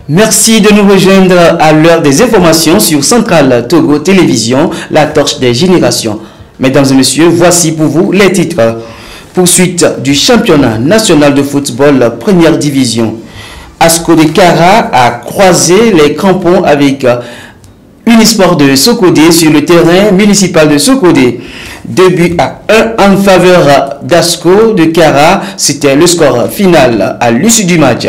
Merci de nous rejoindre à l'heure des informations sur Centrale Togo Télévision, la torche des générations. Mesdames et messieurs, voici pour vous les titres. Poursuite du championnat national de football première division. Asco de Kara a croisé les crampons avec Unisport de Sokodé sur le terrain municipal de Sokodé. 2 buts à 1 en faveur d'Asco de Kara, c'était le score final à l'issue du match.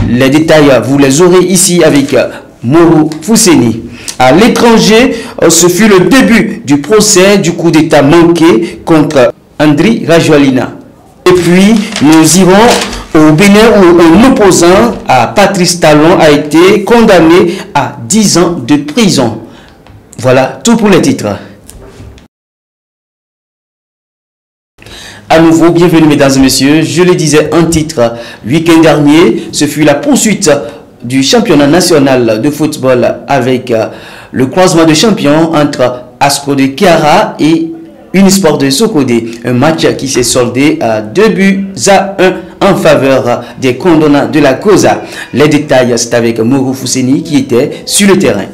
Les détails, vous les aurez ici avec Mourou Fousseni. À l'étranger, ce fut le début du procès du coup d'état manqué contre Andry Rajoelina. Et puis, nous irons au Bénin où un opposant à Patrice Talon a été condamné à 10 ans de prison. Voilà tout pour les titres. À nouveau, bienvenue mesdames et messieurs. Je le disais en titre, week-end dernier, ce fut la poursuite du championnat national de football avec le croisement de champions entre Asco de Kara et Unisport de Sokodé. Un match qui s'est soldé à 2 buts à 1 en faveur des condamnés de la COSA. Les détails, c'est avec Mourou Fousseni qui était sur le terrain.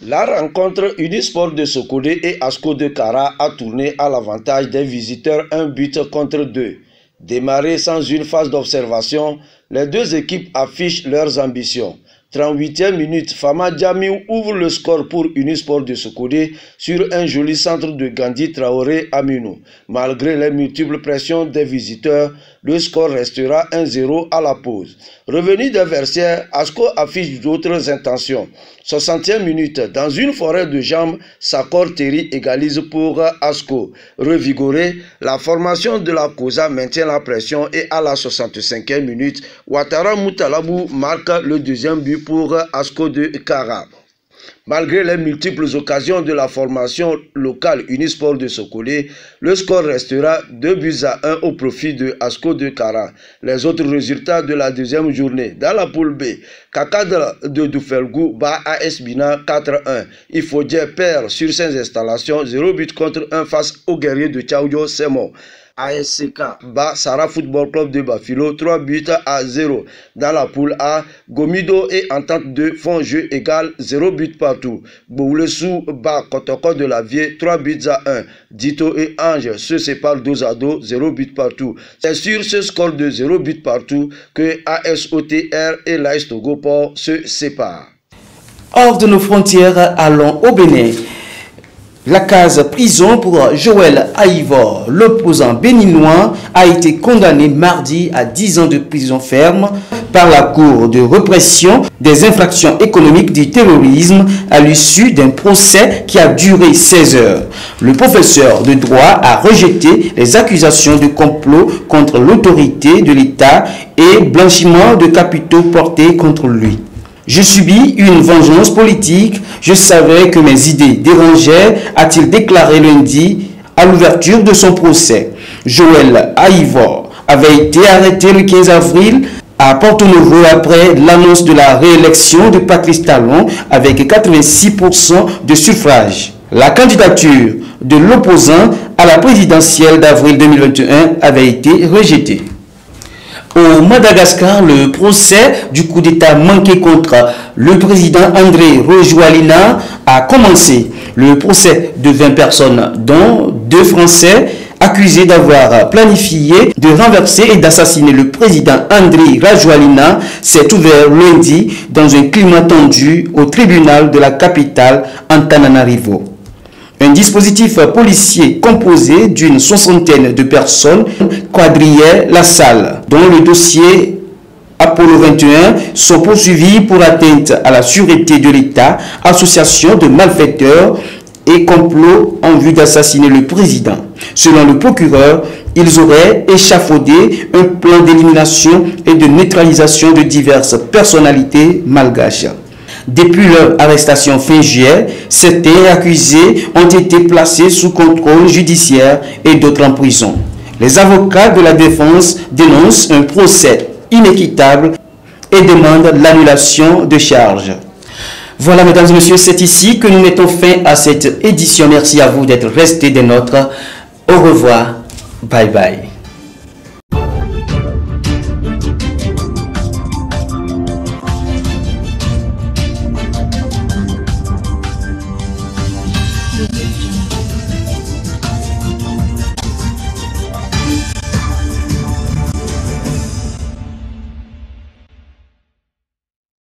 La rencontre Unisport de Sokodé et Asco de Kara a tourné à l'avantage des visiteurs 1 but contre 2. Démarré sans une phase d'observation, les deux équipes affichent leurs ambitions. 38e minute, Fama Djamiou ouvre le score pour Unisport de Sokodé sur un joli centre de Gandhi Traoré Aminou. Malgré les multiples pressions des visiteurs, le score restera 1-0 à la pause. Revenu des vestiaires, Asco affiche d'autres intentions. 60e minute, dans une forêt de jambes, Sakor Terry égalise pour Asco. Revigoré, la formation de la COSA maintient la pression et à la 65e minute, Ouattara Moutalabou marque le deuxième but pour Asco de Kara. Malgré les multiples occasions de la formation locale Unisport de Sokodé, le score restera 2 buts à 1 au profit de Asco de Kara. Les autres résultats de la deuxième journée. Dans la poule B, Kakadra de Doufelgou bat AS Bina 4-1. Ifodje perd sur ses installations 0 but contre 1 face aux guerriers de Tchaoudio Semo. ASCK bat Sarah Football Club de Bafilo 3 buts à 0. Dans la poule A, Gomido et Entente 2 font jeu égal 0 but partout. Boulessou bat Kotoko de la Vie 3 buts à 1. Dito et Ange se séparent dos à dos 0 but partout. C'est sur ce score de 0 but partout que ASOTR et l'AS Togo Port se séparent. Hors de nos frontières, allons au Bénin. La case prison pour Joël Aïvor, l'opposant béninois, a été condamné mardi à 10 ans de prison ferme par la Cour de répression des infractions économiques du terrorisme à l'issue d'un procès qui a duré 16 heures. Le professeur de droit a rejeté les accusations de complot contre l'autorité de l'État et blanchiment de capitaux portés contre lui. Je subis une vengeance politique, je savais que mes idées dérangeaient, a-t-il déclaré lundi à l'ouverture de son procès. Joël Aïvor avait été arrêté le 15 avril à Porto-Novo après l'annonce de la réélection de Patrice Talon avec 86% de suffrages. La candidature de l'opposant à la présidentielle d'avril 2021 avait été rejetée. Au Madagascar, le procès du coup d'état manqué contre le président Andry Rajoelina a commencé. Le procès de 20 personnes, dont 2 Français, accusés d'avoir planifié de renverser et d'assassiner le président Andry Rajoelina, s'est ouvert lundi dans un climat tendu au tribunal de la capitale Antananarivo. Un dispositif policier composé d'une 60aine de personnes quadrillait la salle, dont le dossier Apollo 21 sont poursuivis pour atteinte à la sûreté de l'État, association de malfaiteurs et complot en vue d'assassiner le président. Selon le procureur, ils auraient échafaudé un plan d'élimination et de neutralisation de diverses personnalités malgaches. Depuis leur arrestation fin juillet, certains accusés ont été placés sous contrôle judiciaire et d'autres en prison. Les avocats de la défense dénoncent un procès inéquitable et demandent l'annulation de charges. Voilà, mesdames et messieurs, c'est ici que nous mettons fin à cette édition. Merci à vous d'être restés des nôtres. Au revoir. Bye bye.